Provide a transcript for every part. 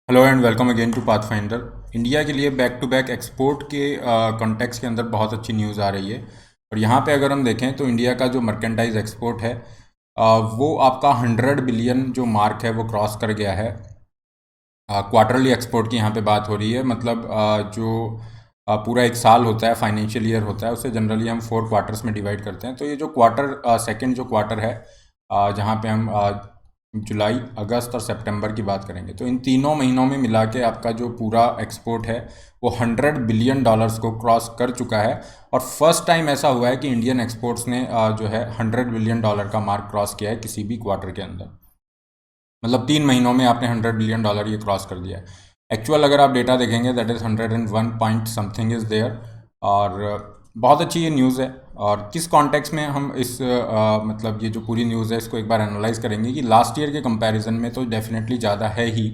Hello and welcome again to Pathfinder. India के लिए back to back export के context के अंदर बहुत अच्छी न्यूज़ आ रही है। और यहाँ पे अगर हम देखें तो इंडिया का जो मर्केंटाइज एक्सपोर्ट है वो आपका 100 बिलियन जो मार्क है वो क्रॉस कर गया है। क्वार्टरली एक्सपोर्ट की यहाँ पे बात हो रही है, मतलब जो पूरा एक साल होता है, फाइनेंशियल ईयर होता है, उसे जनरली हम 4 क्वार्टर्स में डिवाइड करते हैं। तो ये जो सेकंड जो क्वार्टर है, जहाँ पे हम जुलाई, अगस्त और सितंबर की बात करेंगे, तो इन तीनों महीनों में मिला के आपका जो पूरा एक्सपोर्ट है वो $100 बिलियन को क्रॉस कर चुका है। और फर्स्ट टाइम ऐसा हुआ है कि इंडियन एक्सपोर्ट्स ने जो है $100 बिलियन का मार्क क्रॉस किया है किसी भी क्वार्टर के अंदर। मतलब 3 महीनों में आपने $100 बिलियन ये क्रॉस कर दिया है। एक्चुअल अगर आप डेटा देखेंगे that is 101 point something is there. और बहुत अच्छी ये न्यूज़ है। और किस कॉन्टेक्स्ट में हम इस मतलब ये जो पूरी न्यूज़ है इसको एक बार एनालाइज करेंगे कि लास्ट ईयर के कंपैरिजन में तो डेफिनेटली ज़्यादा है ही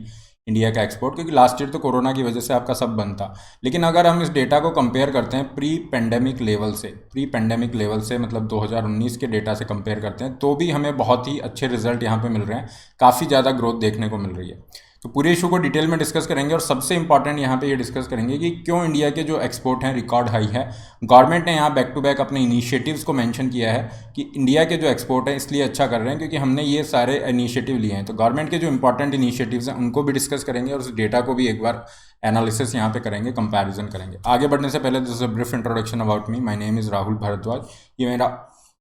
इंडिया का एक्सपोर्ट, क्योंकि लास्ट ईयर तो कोरोना की वजह से आपका सब बंद था। लेकिन अगर हम इस डेटा को कंपेयर करते हैं प्री पेंडेमिक लेवल से मतलब 2019 के डेटा से कंपेयर करते हैं, तो भी हमें बहुत ही अच्छे रिजल्ट यहाँ पे मिल रहे हैं। काफ़ी ज़्यादा ग्रोथ देखने को मिल रही है। तो पूरे इशू को डिटेल में डिस्कस करेंगे और सबसे इंपॉर्टेंट यहाँ पे ये डिस्कस करेंगे कि क्यों इंडिया के जो एक्सपोर्ट हैं रिकॉर्ड हाई है। गवर्नमेंट ने यहाँ बैक टू बैक अपने इनिशिएटिव्स को मेंशन किया है कि इंडिया के जो एक्सपोर्ट है इसलिए अच्छा कर रहे हैं क्योंकि हमने ये सारे इनिशिएटिव लिए हैं। तो गवर्नमेंट के जो इंपॉर्टेंट इनिशिएटिव्स हैं उनको भी डिस्कस करेंगे और उस डेटा को भी एक बार एनालिसिस यहाँ पे करेंगे, कंपैरिजन करेंगे। आगे बढ़ने से पहले this is a brief introduction about me. My name is Rahul Bhardwaj. ये मेरा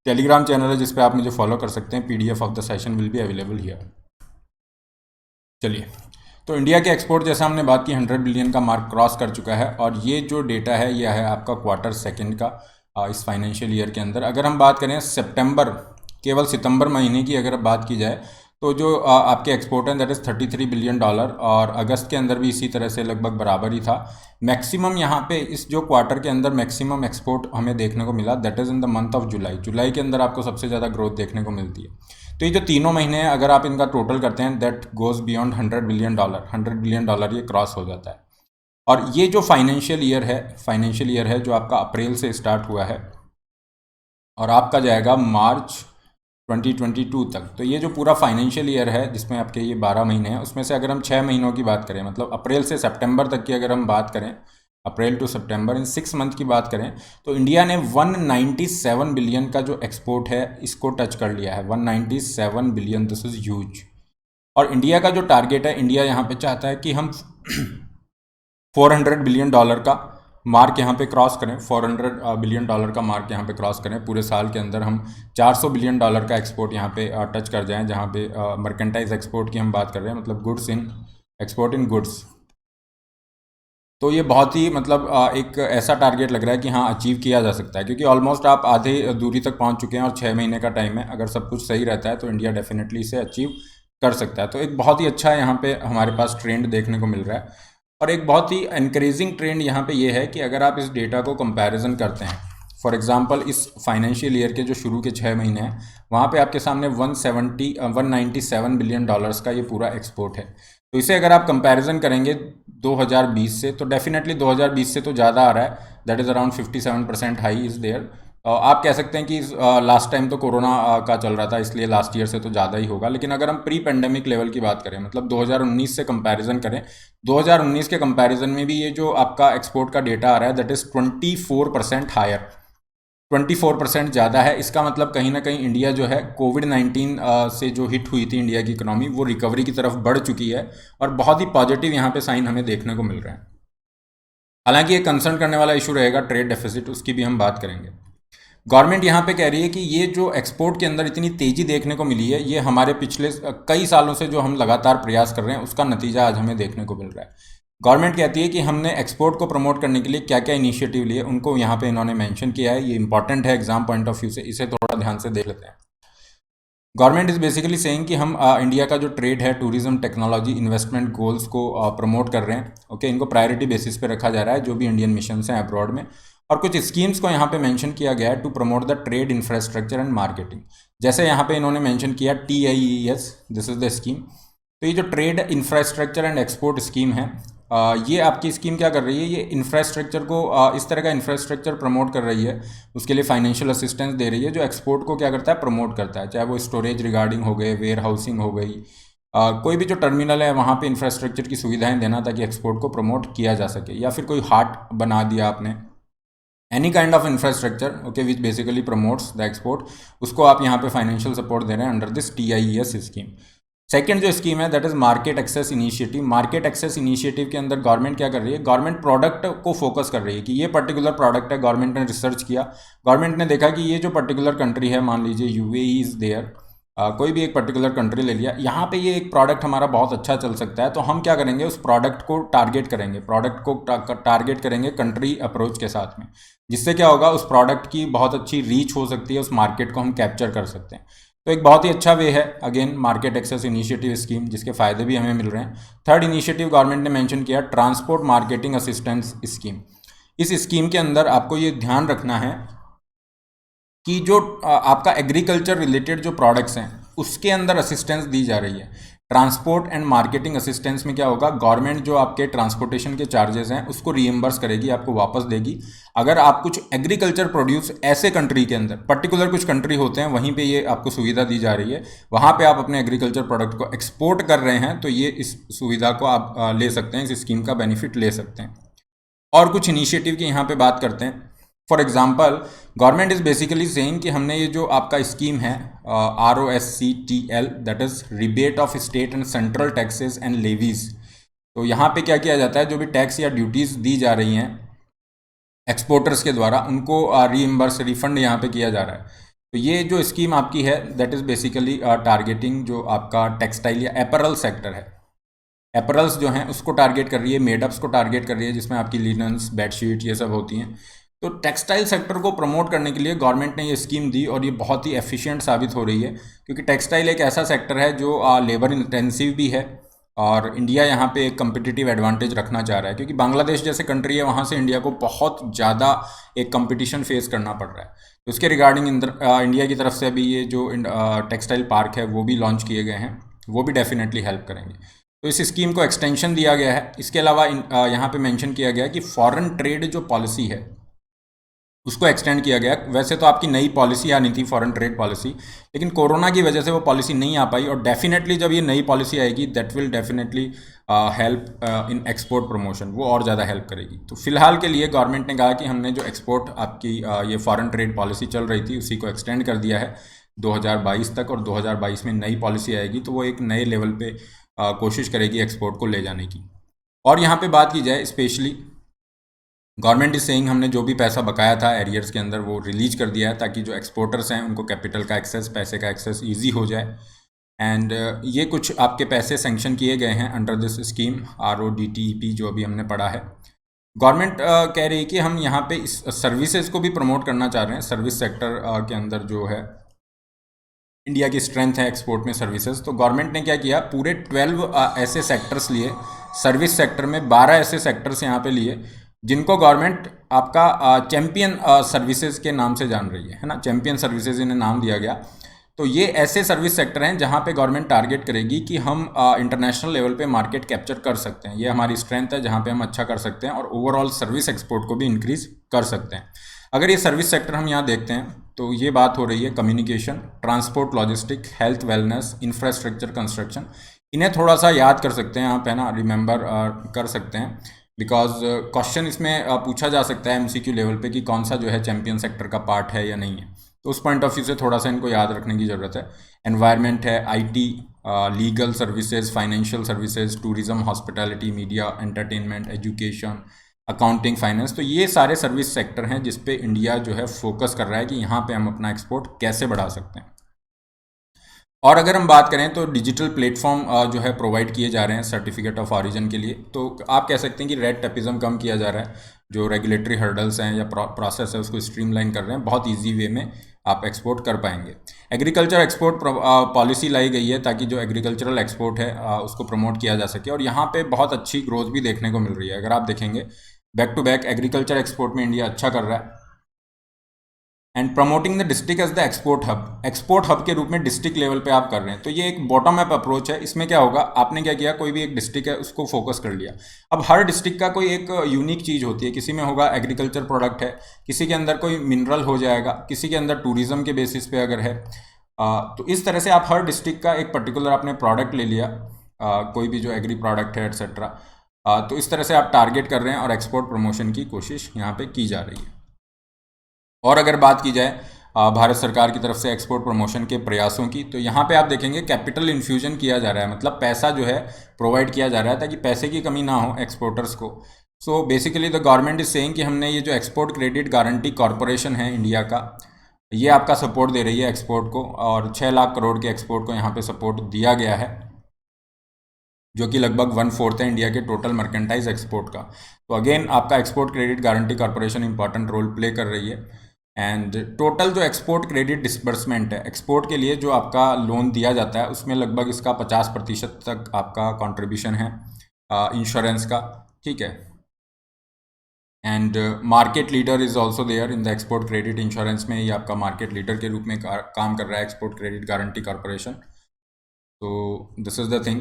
टेलीग्राम चैनल है जिस पे आप मुझे फॉलो कर सकते हैं। PDF of the session will be available here. चलिए, तो इंडिया के एक्सपोर्ट जैसा हमने बात की 100 बिलियन का मार्क क्रॉस कर चुका है। और ये जो डेटा है यह है आपका क्वार्टर सेकंड का इस फाइनेंशियल ईयर के अंदर। अगर हम बात करें सितंबर, केवल सितंबर महीने की अगर बात की जाए तो जो आपके एक्सपोर्ट हैं दैट इज़ $33 बिलियन। और अगस्त के अंदर भी इसी तरह से लगभग बराबर ही था। मैक्सिमम यहाँ पे इस जो क्वार्टर के अंदर मैक्सिमम एक्सपोर्ट हमें देखने को मिला that is in the month of July. जुलाई के अंदर आपको सबसे ज़्यादा ग्रोथ देखने को मिलती है। तो ये जो तीनों महीने हैं अगर आप इनका टोटल करते हैं दैट गोज बियॉन्ड $100 बिलियन ये क्रॉस हो जाता है। और ये जो फाइनेंशियल ईयर है जो आपका अप्रैल से स्टार्ट हुआ है और आपका जाएगा मार्च 2022 तक। तो ये जो पूरा फाइनेंशियल ईयर है जिसमें आपके ये 12 महीने हैं, उसमें से अगर हम 6 महीनों की बात करें, मतलब अप्रैल से सितंबर तक की अगर हम बात करें, अप्रैल टू सितंबर इन 6 मंथ की बात करें, तो इंडिया ने 197 बिलियन का जो एक्सपोर्ट है इसको टच कर लिया है। 197 बिलियन, दिस इज ह्यूज। और इंडिया का जो टारगेट है, इंडिया यहाँ पे चाहता है कि हम $400 बिलियन का मार्क यहाँ पे क्रॉस करें। $400 बिलियन का मार्क यहाँ पे क्रॉस करें। पूरे साल के अंदर हम $400 बिलियन का एक्सपोर्ट यहाँ पे टच कर जाएं, जहाँ पे मर्केंटाइज एक्सपोर्ट की हम बात कर रहे हैं, मतलब goods in export in goods. तो ये बहुत ही मतलब एक ऐसा टारगेट लग रहा है कि हाँ अचीव किया जा सकता है, क्योंकि ऑलमोस्ट आप आधे दूरी तक पहुंच चुके हैं और 6 महीने का टाइम है। अगर सब कुछ सही रहता है तो इंडिया डेफिनेटली इसे अचीव कर सकता है। तो एक बहुत ही अच्छा यहाँ पे हमारे पास ट्रेंड देखने को मिल रहा है। और एक बहुत ही एनकरेजिंग ट्रेंड यहाँ पे ये है कि अगर आप इस डेटा को कंपैरिजन करते हैं, फॉर एग्जांपल इस फाइनेंशियल ईयर के जो शुरू के 6 महीने हैं वहाँ पे आपके सामने 197 बिलियन डॉलर्स का ये पूरा एक्सपोर्ट है। तो इसे अगर आप कंपैरिजन करेंगे 2020 से, तो डेफिनेटली 2020 से तो ज़्यादा आ रहा है। That is around 57% high is there. आप कह सकते हैं कि लास्ट टाइम तो कोरोना का चल रहा था इसलिए लास्ट ईयर से तो ज़्यादा ही होगा। लेकिन अगर हम प्री पेंडेमिक लेवल की बात करें, मतलब 2019 से कंपैरिजन करें, 2019 के कंपैरिजन में भी ये जो आपका एक्सपोर्ट का डेटा आ रहा है दैट इज़ 24% हायर, 24% ज़्यादा है। इसका मतलब कहीं ना कहीं इंडिया जो है कोविड-19 से जो हिट हुई थी इंडिया की इकोनॉमी, वो रिकवरी की तरफ बढ़ चुकी है। और बहुत ही पॉजिटिव यहाँ पे साइन हमें देखने को मिल रहे हैं। हालांकि ये कंसर्न करने वाला इशू रहेगा ट्रेड डेफिसिट, उसकी भी हम बात करेंगे। गवर्नमेंट यहाँ पे कह रही है कि ये जो एक्सपोर्ट के अंदर इतनी तेज़ी देखने को मिली है ये हमारे पिछले कई सालों से जो हम लगातार प्रयास कर रहे हैं उसका नतीजा आज हमें देखने को मिल रहा है। गवर्नमेंट कहती है कि हमने एक्सपोर्ट को प्रमोट करने के लिए क्या क्या इनिशिएटिव लिए, उनको यहाँ पे इन्होंने मेंशन किया है। ये इंपॉर्टेंट है एग्जाम पॉइंट ऑफ व्यू से, इसे थोड़ा ध्यान से देख लेते हैं। गवर्नमेंट इज़ बेसिकली सेइंग कि हम इंडिया का जो ट्रेड है, टूरिज्म, टेक्नोलॉजी, इन्वेस्टमेंट गोल्स को प्रमोट कर रहे हैं। ओके, इनको प्रायोरिटी बेसिस पे रखा जा रहा है जो भी इंडियन मिशन हैं अब्रॉड में। और कुछ स्कीम्स को यहाँ पे मेंशन किया गया है to promote the trade infrastructure and marketing. जैसे यहाँ पे इन्होंने मेंशन किया TIES, this is the scheme. तो ये जो trade infrastructure and export scheme है, ये आपकी स्कीम क्या कर रही है, ये इंफ्रास्ट्रक्चर को इस तरह का इंफ्रास्ट्रक्चर प्रमोट कर रही है, उसके लिए फाइनेंशियल असिस्टेंस दे रही है जो एक्सपोर्ट को क्या करता है, प्रमोट करता है। चाहे वो स्टोरेज रिगार्डिंग हो गए, वेयर हाउसिंग हो गई, कोई भी जो टर्मिनल है वहाँ पे इंफ्रास्ट्रक्चर की सुविधाएं देना ताकि एक्सपोर्ट को प्रमोट किया जा सके, या फिर कोई हाट बना दिया आपने, any kind of infrastructure okay which basically promotes the export, उसको आप यहाँ पे फाइनेंशियल सपोर्ट दे रहे हैं under this TIES scheme. Second जो स्कीम है that is market access initiative. Market access initiative के अंदर गवर्नमेंट क्या कर रही है, गवर्नमेंट प्रोडक्ट को फोकस कर रही है कि ये पर्टिकुलर प्रोडक्ट है, गवर्नमेंट ने रिसर्च किया, गवर्नमेंट ने देखा कि ये जो पर्टिकुलर कंट्री है, मान लीजिए UAE इज देयर, कोई भी एक पर्टिकुलर कंट्री ले लिया, यहाँ पे ये एक प्रोडक्ट हमारा बहुत अच्छा चल सकता है, तो हम क्या करेंगे, उस प्रोडक्ट को टारगेट करेंगे, प्रोडक्ट को टारगेट करेंगे कंट्री अप्रोच के साथ में, जिससे क्या होगा, उस प्रोडक्ट की बहुत अच्छी रीच हो सकती है, उस मार्केट को हम कैप्चर कर सकते हैं। तो एक बहुत ही अच्छा वे है again market access initiative scheme, जिसके फायदे भी हमें मिल रहे हैं। थर्ड इनिशिएटिव गवर्नमेंट ने मेंशन किया ट्रांसपोर्ट मार्केटिंग असिस्टेंस स्कीम। इस स्कीम के अंदर आपको ये ध्यान रखना है कि जो आपका एग्रीकल्चर रिलेटेड जो प्रोडक्ट्स हैं उसके अंदर असिस्टेंस दी जा रही है। ट्रांसपोर्ट एंड मार्केटिंग असिस्टेंस में क्या होगा, गवर्नमेंट जो आपके ट्रांसपोर्टेशन के चार्जेस हैं उसको रीएम्बर्स करेगी, आपको वापस देगी। अगर आप कुछ एग्रीकल्चर प्रोड्यूस ऐसे कंट्री के अंदर, पर्टिकुलर कुछ कंट्री होते हैं वहीं पे ये आपको सुविधा दी जा रही है, वहाँ पे आप अपने एग्रीकल्चर प्रोडक्ट को एक्सपोर्ट कर रहे हैं, तो ये इस सुविधा को आप ले सकते हैं, इस स्कीम का बेनिफिट ले सकते हैं। और कुछ इनिशिएटिव की यहाँ पे बात करते हैं। For example government is basically saying कि हमने ये जो आपका स्कीम है ROSCTL that is rebate of state and central taxes and levies, तो यहाँ पे क्या किया जाता है, जो भी टैक्स या ड्यूटीज़ दी जा रही हैं एक्सपोर्टर्स के द्वारा उनको रीइम्बर्स रिफंड यहाँ पे किया जा रहा है। तो ये जो स्कीम आपकी है दैट इज़ बेसिकली टारगेटिंग जो आपका टेक्सटाइल या एपरल सेक्टर है, एपरल्स जो हैं उसको टारगेट कर रही है, मेडअप्स को टारगेट कर रही है, जिसमें आपकी लिनन्स, बेडशीट ये सब होती हैं। तो टेक्सटाइल सेक्टर को प्रमोट करने के लिए गवर्नमेंट ने ये स्कीम दी और ये बहुत ही एफिशिएंट साबित हो रही है, क्योंकि टेक्सटाइल एक ऐसा सेक्टर है जो लेबर इंटेंसिव भी है, और इंडिया यहाँ पे एक कम्पिटिटिव एडवांटेज रखना चाह रहा है, क्योंकि बांग्लादेश जैसे कंट्री है वहाँ से इंडिया को बहुत ज़्यादा एक कंपटीशन फेस करना पड़ रहा है। तो उसके रिगार्डिंग इंडिया की तरफ से अभी ये जो टेक्सटाइल पार्क है वो भी लॉन्च किए गए हैं, वो भी डेफिनेटली हेल्प करेंगे। तो इस स्कीम को एक्सटेंशन दिया गया है। इसके अलावा यहाँ पे मेंशन किया गया है कि फॉरेन ट्रेड जो पॉलिसी है उसको एक्सटेंड किया गया। वैसे तो आपकी नई पॉलिसी आनी थी फॉरेन ट्रेड पॉलिसी, लेकिन कोरोना की वजह से वो पॉलिसी नहीं आ पाई, और डेफिनेटली जब ये नई पॉलिसी आएगी that will definitely help in export promotion, वो और ज़्यादा हेल्प करेगी। तो फिलहाल के लिए गवर्नमेंट ने कहा कि हमने जो एक्सपोर्ट आपकी ये फॉरेन ट्रेड पॉलिसी चल रही थी उसी को एक्सटेंड कर दिया है 2022 तक, और 2022 में नई पॉलिसी आएगी तो वो एक नए लेवल पे कोशिश करेगी एक्सपोर्ट को ले जाने की। और यहाँ पे बात की जाए स्पेशली गवर्नमेंट इज सेइंग हमने जो भी पैसा बकाया था एरियर्स के अंदर वो रिलीज कर दिया है, ताकि जो एक्सपोर्टर्स हैं उनको कैपिटल का एक्सेस, पैसे का एक्सेस ईजी हो जाए। एंड ये कुछ आपके पैसे सेंक्शन किए गए हैं अंडर दिस स्कीम RODTEP जो अभी हमने पढ़ा है। गवर्नमेंट कह रही है कि हम यहाँ पे इस सर्विसेज को भी प्रमोट करना चाह रहे हैं। सर्विस सेक्टर के अंदर जो है इंडिया की स्ट्रेंथ है एक्सपोर्ट में सर्विसेज, तो गवर्नमेंट ने क्या किया, पूरे 12 ऐसे सेक्टर्स लिए, सर्विस सेक्टर में 12 ऐसे सेक्टर्स यहाँ पे लिए जिनको गवर्नमेंट आपका चैम्पियन सर्विसेज के नाम से जान रही है ना, चैम्पियन सर्विसेज इन्हें नाम दिया गया। तो ये ऐसे सर्विस सेक्टर हैं जहाँ पे गवर्नमेंट टारगेट करेगी कि हम इंटरनेशनल लेवल पे मार्केट कैप्चर कर सकते हैं, ये हमारी स्ट्रेंथ है जहाँ पे हम अच्छा कर सकते हैं और ओवरऑल सर्विस एक्सपोर्ट को भी इंक्रीज कर सकते हैं। अगर ये सर्विस सेक्टर हम यहाँ देखते हैं तो ये बात हो रही है communication, transport, logistic, health, wellness, infrastructure, construction. इन्हें थोड़ा सा याद कर सकते हैं आप, है ना, रिमेंबर कर सकते हैं, बिकॉज क्वेश्चन इसमें पूछा जा सकता है MCQ लेवल पे कि कौन सा जो है चैम्पियन सेक्टर का पार्ट है या नहीं है, तो उस पॉइंट ऑफ व्यू से थोड़ा सा इनको याद रखने की ज़रूरत है। एनवायरनमेंट है, IT, legal services, financial services, tourism, hospitality, media, entertainment, education, accounting, finance, तो ये सारे सर्विस सेक्टर हैं जिस पे इंडिया जो है फोकस कर रहा है कि यहाँ पे हम अपना एक्सपोर्ट कैसे बढ़ा सकते हैं। और अगर हम बात करें तो डिजिटल प्लेटफॉर्म जो है प्रोवाइड किए जा रहे हैं सर्टिफिकेट ऑफ ऑरिजिन के लिए, तो आप कह सकते हैं कि रेड टेपिज्म कम किया जा रहा है, जो रेगुलेटरी हर्डल्स हैं या प्रोसेस है उसको स्ट्रीमलाइन कर रहे हैं, बहुत ईजी वे में आप एक्सपोर्ट कर पाएंगे। एग्रीकल्चर एक्सपोर्ट पॉलिसी लाई गई है ताकि जो एग्रीकल्चरल एक्सपोर्ट है उसको प्रमोट किया जा सके, और यहाँ पे बहुत अच्छी ग्रोथ भी देखने को मिल रही है। अगर आप देखेंगे back to back agriculture export में इंडिया अच्छा कर रहा है। And promoting the district as the export hub के रूप में डिस्ट्रिक्ट लेवल पे आप कर रहे हैं, तो ये एक बॉटम अप अप्रोच है। इसमें क्या होगा, आपने क्या किया, कोई भी एक डिस्ट्रिक्ट है उसको फोकस कर लिया। अब हर डिस्ट्रिक्ट का कोई एक यूनिक चीज़ होती है, किसी में होगा एग्रीकल्चर प्रोडक्ट है, किसी के अंदर कोई मिनरल हो जाएगा, किसी के अंदर टूरिज्म के बेसिस पे अगर है, तो इस तरह से आप हर डिस्ट्रिक्ट का एक पर्टिकुलर आपने प्रोडक्ट ले लिया, कोई भी जो एग्री प्रोडक्ट है एट्सेट्रा, तो इस तरह से आप टारगेट कर रहे हैं और एक्सपोर्ट प्रमोशन की कोशिश यहाँ पे की जा रही है। और अगर बात की जाए भारत सरकार की तरफ से एक्सपोर्ट प्रमोशन के प्रयासों की, तो यहाँ पे आप देखेंगे कैपिटल इन्फ्यूजन किया जा रहा है, मतलब पैसा जो है प्रोवाइड किया जा रहा है ताकि पैसे की कमी ना हो एक्सपोर्टर्स को। सो basically the government is saying कि हमने ये जो एक्सपोर्ट क्रेडिट गारंटी कॉरपोरेशन है इंडिया का, ये आपका सपोर्ट दे रही है एक्सपोर्ट को, और 6 लाख करोड़ के एक्सपोर्ट को यहाँ पे सपोर्ट दिया गया है, जो कि लगभग 1/4 है इंडिया के टोटल मर्केंटाइज एक्सपोर्ट का। तो अगेन आपका export credit guarantee corporation important role play कर रही है। एंड टोटल जो एक्सपोर्ट क्रेडिट डिसबर्समेंट है एक्सपोर्ट के लिए, जो आपका लोन दिया जाता है, उसमें लगभग इसका 50% तक आपका कंट्रीब्यूशन है इंश्योरेंस का, ठीक है। And market leader is also there in the export credit insurance में, ये आपका मार्केट लीडर के रूप में काम कर रहा है एक्सपोर्ट क्रेडिट गारंटी कॉरपोरेशन। तो this is the thing,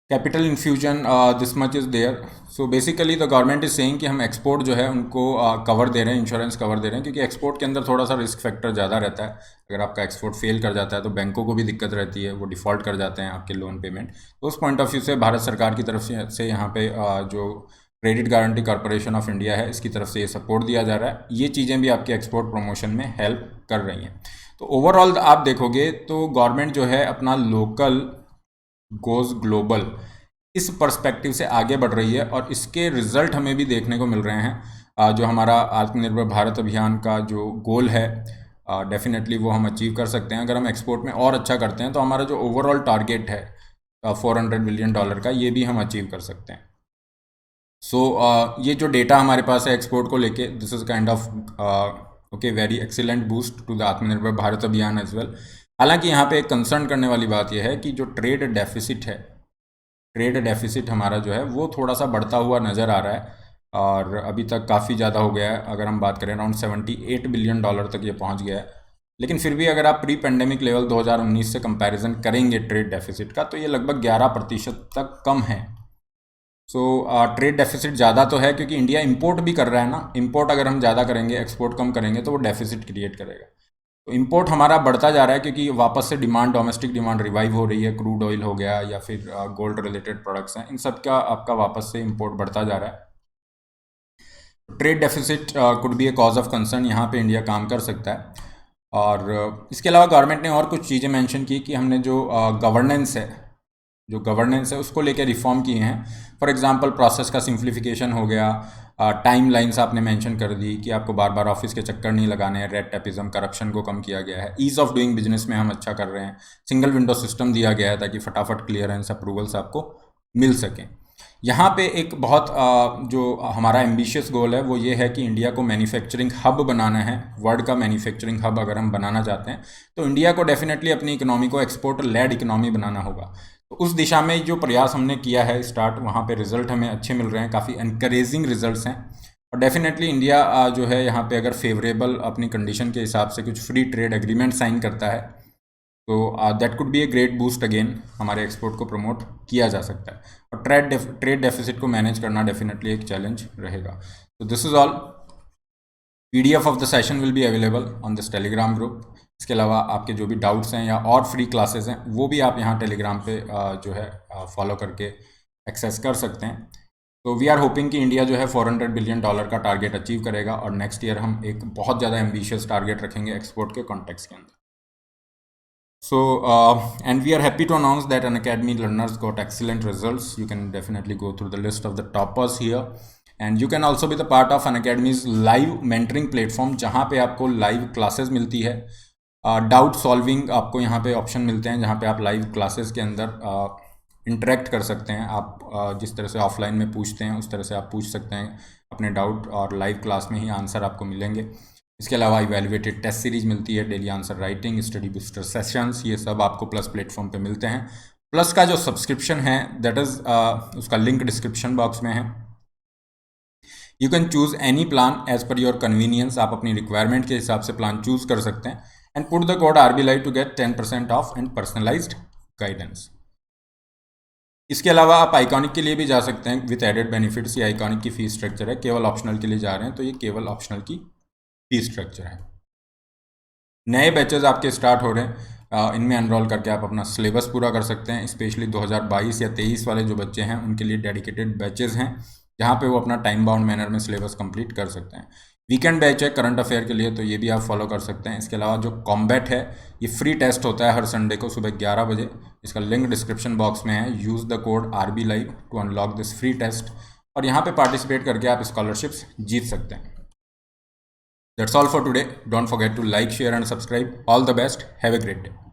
capital infusion this much is there. So basically the government is saying कि हम एक्सपोर्ट जो है उनको कवर दे रहे हैं, इंश्योरेंस कवर दे रहे हैं, क्योंकि एक्सपोर्ट के अंदर थोड़ा सा रिस्क फैक्टर ज़्यादा रहता है। अगर आपका एक्सपोर्ट फेल कर जाता है तो बैंकों को भी दिक्कत रहती है, वो डिफ़ॉल्ट कर जाते हैं आपके लोन पेमेंट। तो उस पॉइंट ऑफ व्यू से भारत सरकार की तरफ से यहाँ पे जो credit guarantee corporation of India है, इसकी तरफ से ये सपोर्ट दिया जा रहा है। ये चीज़ें भी आपके एक्सपोर्ट प्रमोशन में हेल्प कर रही हैं। तो ओवरऑल आप देखोगे तो गवर्नमेंट जो है अपना लोकल गोज ग्लोबल इस पर्सपेक्टिव से आगे बढ़ रही है, और इसके रिजल्ट हमें भी देखने को मिल रहे हैं। जो हमारा आत्मनिर्भर भारत अभियान का जो गोल है, डेफिनेटली वो हम अचीव कर सकते हैं अगर हम एक्सपोर्ट में और अच्छा करते हैं। तो हमारा जो ओवरऑल टारगेट है $400 बिलियन का, ये भी हम अचीव कर सकते हैं। सो ये जो डेटा हमारे पास है एक्सपोर्ट को लेके, this is kind of okay very excellent boost to the Atmanirbhar Bharat अभियान एज वेल। हालांकि यहाँ पे एक कंसर्न करने वाली बात यह है कि जो ट्रेड डेफिसिट हमारा जो है वो थोड़ा सा बढ़ता हुआ नज़र आ रहा है, और अभी तक काफ़ी ज़्यादा हो गया है। अगर हम बात करें अराउंड $78 बिलियन तक ये पहुंच गया है। लेकिन फिर भी अगर आप प्री पेंडेमिक लेवल 2019 से कंपैरिजन करेंगे ट्रेड डेफिसिट का, तो ये लगभग 11% तक कम है। सो ट्रेड डेफिसिट ज़्यादा तो है क्योंकि इंडिया इंपोर्ट भी कर रहा है ना। इंपोर्ट अगर हम ज़्यादा करेंगे, एक्सपोर्ट कम करेंगे, तो वो डेफिसिट क्रिएट करेगा। तो इंपोर्ट हमारा बढ़ता जा रहा है क्योंकि वापस से डिमांड, डोमेस्टिक डिमांड रिवाइव हो रही है। क्रूड ऑयल हो गया या फिर गोल्ड रिलेटेड प्रोडक्ट्स हैं, इन सब का आपका वापस से इंपोर्ट बढ़ता जा रहा है। Trade deficit could be A cause of concern, यहाँ पे इंडिया काम कर सकता है। और इसके अलावा गवर्नमेंट ने और कुछ चीज़ें मेंशन की कि हमने जो गवर्नेंस है उसको लेकर रिफॉर्म किए हैं। फॉर एग्जांपल प्रोसेस का सिंप्लीफिकेशन हो गया, टाइम लाइन्स आपने मेंशन कर दी कि आपको बार बार ऑफिस के चक्कर नहीं लगाने हैं, रेड टेपिज्म, करप्शन को कम किया गया है, ईज़ ऑफ डूइंग बिजनेस में हम अच्छा कर रहे हैं, सिंगल विंडो सिस्टम दिया गया है ताकि फटाफट क्लियरेंस अप्रूवल्स आपको मिल सकें। यहाँ पे एक बहुत जो हमारा एम्बिशियस गोल है वो ये है कि इंडिया को मैन्युफैक्चरिंग हब बनाना है। वर्ल्ड का मैन्युफैक्चरिंग हब अगर हम बनाना चाहते हैं तो इंडिया को डेफिनेटली अपनी इकोनॉमी को एक्सपोर्ट लेड इकोनॉमी बनाना होगा। तो उस दिशा में जो प्रयास हमने किया है स्टार्ट, वहाँ पे रिजल्ट हमें अच्छे मिल रहे हैं, काफ़ी एनकरेजिंग रिजल्ट्स हैं। और डेफिनेटली इंडिया जो है यहाँ पे अगर फेवरेबल अपनी कंडीशन के हिसाब से कुछ फ्री ट्रेड एग्रीमेंट साइन करता है, तो that could be a great boost again, हमारे एक्सपोर्ट को प्रमोट किया जा सकता है। और ट्रेड डेफिसिट को मैनेज करना डेफिनेटली एक चैलेंज रहेगा। तो this is all. PDF of the session will be available on this Telegram group. इसके अलावा आपके जो भी डाउट्स हैं या और फ्री क्लासेस हैं वो भी आप यहाँ टेलीग्राम पे जो है फॉलो करके एक्सेस कर सकते हैं। तो वी आर होपिंग कि इंडिया जो है $400 बिलियन का टारगेट अचीव करेगा, और नेक्स्ट ईयर हम एक बहुत ज़्यादा एम्बिशियस टारगेट रखेंगे एक्सपोर्ट के कॉन्टेक्स्ट के अंदर। So, and we are happy to announce that Unacademy learners got excellent results. You can definitely go through the list of the toppers here. And you can also be the part of Unacademy's live mentoring platform, जहाँ पे आपको live classes मिलती है। Doubt solving आपको यहाँ पे option मिलते हैं, जहाँ पे आप लाइव क्लासेस के अंदर इंटरेक्ट कर सकते हैं। आप जिस तरह से ऑफलाइन में पूछते हैं उस तरह से आप पूछ सकते हैं अपने डाउट, और लाइव क्लास में ही आंसर आपको मिलेंगे। इसके अलावा इवैल्यूएटेड टेस्ट सीरीज मिलती है, daily answer writing, study booster sessions, ये सब आपको प्लस प्लेटफॉर्म पे मिलते हैं। प्लस का जो सब्सक्रिप्शन है दैट इज़ उसका लिंक डिस्क्रिप्शन बॉक्स में है। You can choose any plan as per your convenience, आप अपनी रिक्वायरमेंट के हिसाब से प्लान चूज़ कर सकते हैं। And put the code RB Live to get 10% off and personalised guidance. इसके अलावा आप आइकॉनिक के लिए भी जा सकते हैं विथ एडेड बेनिफिट्स। ये आइकॉनिक की फीस स्ट्रक्चर है, केवल ऑप्शनल के लिए जा रहे हैं तो ये केवल ऑप्शनल की फीस स्ट्रक्चर है। नए बैचेज आपके स्टार्ट हो रहे हैं, इनमें एनरोल करके आप अपना सिलेबस पूरा कर सकते हैं। स्पेशली 2022 या 23 वाले जो बच्चे हैं उनके लिए डेडिकेटेड बैचेज हैं जहाँ पे वो अपना टाइम बाउंड मैनर में सिलेबस कंप्लीट कर सकते हैं। वीकेंड बैच है करंट अफेयर के लिए, तो ये भी आप फॉलो कर सकते हैं। इसके अलावा जो कॉम्बैट है ये फ्री टेस्ट होता है हर संडे को सुबह 11 बजे। इसका लिंक डिस्क्रिप्शन बॉक्स में है। Use the code RB Live to unlock this free test, और यहाँ पे पार्टिसिपेट करके आप स्कॉलरशिप्स जीत सकते हैं। That's all for today. Don't forget to like, share and subscribe. All the best. Have a great day.